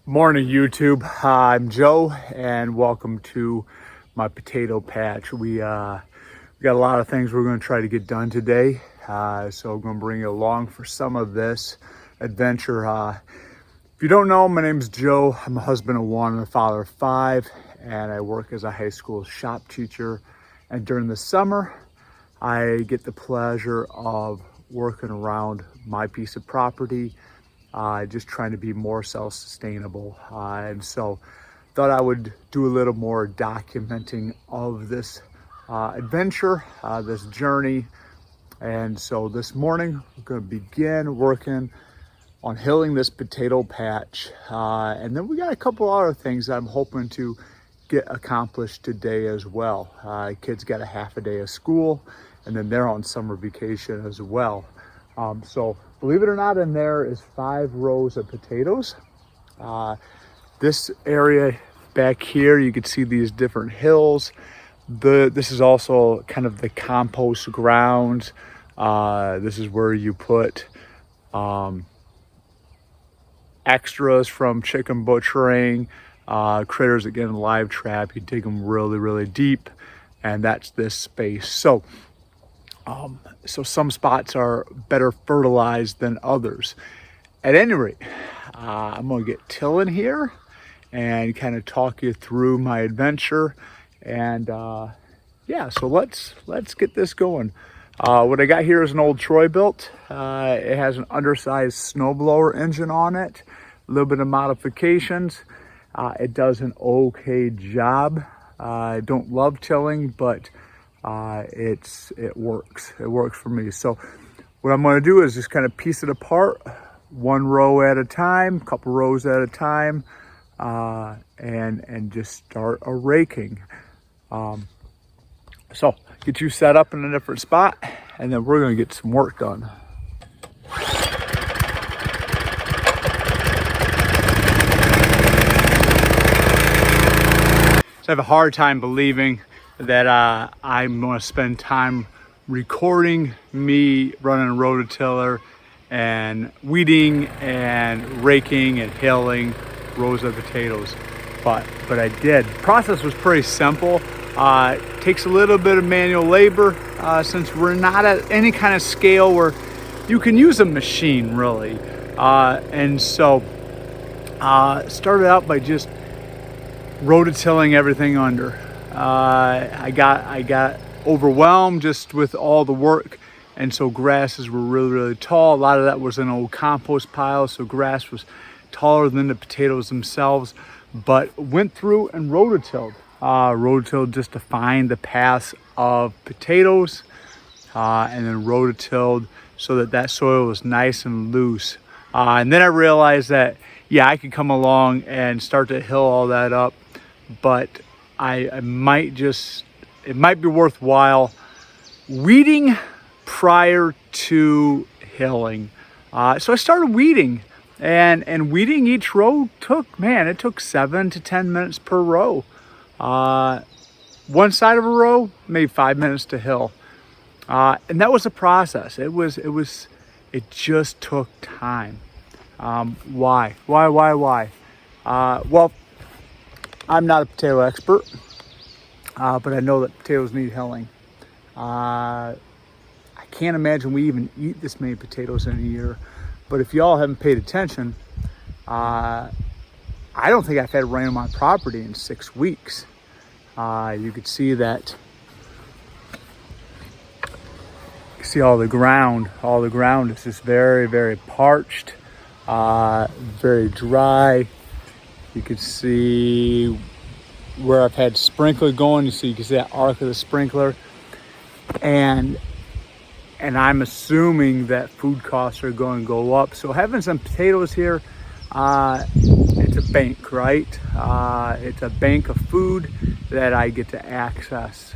Morning, YouTube. I'm Joe, and welcome to my potato patch. We got a lot of things we're going to try to get done today, so I'm going to bring you along for some of this adventure. If you don't know, my name's Joe. I'm a husband of one and a father of five, and I work as a high school shop teacher. And during the summer, I get the pleasure of working around my piece of property, just trying to be more self-sustainable. And so thought I would do a little more documenting of this adventure, this journey. And so this morning, we're going to begin working on hilling this potato patch. And then we got a couple other things I'm hoping to get accomplished today as well. Kids got a half a day of school, and then they're on summer vacation as well. So believe it or not, in there is 5 rows of potatoes. This area back here, you can see these different hills. This is also kind of the compost grounds. This is where you put extras from chicken butchering, critters that get in a live trap. You dig them really, really deep, and that's this space. So some spots are better fertilized than others. At any rate, I'm gonna get tilling here and kind of talk you through my adventure. And yeah, so let's get this going. What I got here is an old Troy-Bilt. It has an undersized snowblower engine on it, a little bit of modifications. It does an okay job. I don't love tilling, but it works. It works for me. So what I'm going to do is just kind of piece it apart, one row at a time, couple rows at a time, and just start a raking. So get you set up in a different spot, and then we're going to get some work done. So I have a hard time believing that I'm going to spend time recording me running a rototiller and weeding and raking and hilling rows of potatoes, but I did. The process was pretty simple. It takes a little bit of manual labor, since we're not at any kind of scale where you can use a machine really, and so started out by just rototilling everything under. I got overwhelmed just with all the work, and so grasses were really, really tall. A lot of that was an old compost pile, so grass was taller than the potatoes themselves, but went through and rototilled. Rototilled just to find the paths of potatoes, and then rototilled so that soil was nice and loose. And then I realized that, yeah, I could come along and start to hill all that up, but it might be worthwhile weeding prior to hilling. So I started weeding, and weeding each row took 7 to 10 minutes per row. One side of a row, maybe 5 minutes to hill. And that was the process. It just took time. Why? Well, I'm not a potato expert, but I know that potatoes need hilling. I can't imagine we even eat this many potatoes in a year, but if y'all haven't paid attention, I don't think I've had rain on my property in 6 weeks. You could see that. You see all the ground is just very, very parched, very dry. You could see where I've had sprinkler going. You can see that arc of the sprinkler, and I'm assuming that food costs are going to go up. So having some potatoes here, it's a bank, right? It's a bank of food that I get to access.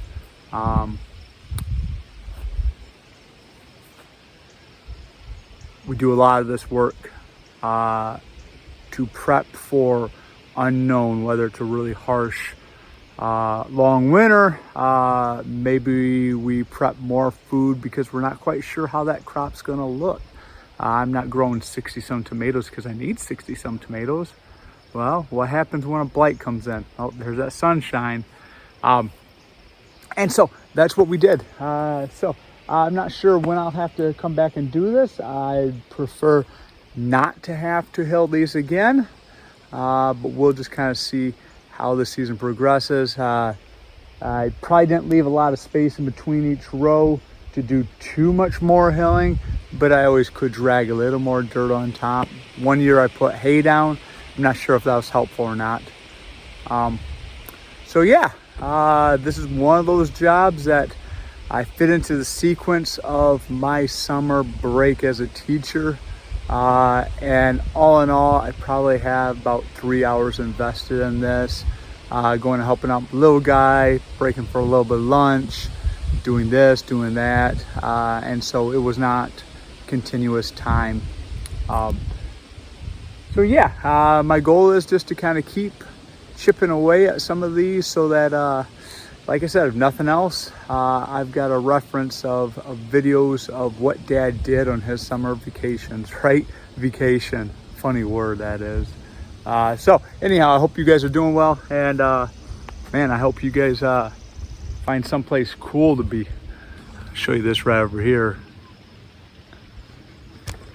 We do a lot of this work to prep for unknown, whether it's a really harsh long winter. Maybe we prep more food because we're not quite sure how that crop's gonna look. I'm not growing 60 some tomatoes because I need 60 some tomatoes, Well, what happens when a blight comes in? Oh, there's that sunshine. And so that's what we did. I'm not sure when I'll have to come back and do this. I prefer not to have to hill these again, but we'll just kind of see how the season progresses. I probably didn't leave a lot of space in between each row to do too much more hilling, but I always could drag a little more dirt on top. One year I put hay down. I'm not sure if that was helpful or not. So yeah, this is one of those jobs that I fit into the sequence of my summer break as a teacher. And all in all, I probably have about 3 hours invested in this, going and helping out the little guy, breaking for a little bit of lunch, doing this, doing that. And so it was not continuous time. So yeah, my goal is just to kind of keep chipping away at some of these so that, like I said, if nothing else, I've got a reference of videos of what Dad did on his summer vacations, right? Vacation, funny word that is. So anyhow, I hope you guys are doing well. And man, I hope you guys find someplace cool to be. I'll show you this right over here.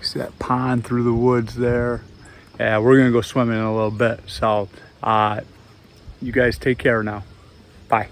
See that pond through the woods there? Yeah, we're gonna go swimming in a little bit. So you guys take care now. Bye.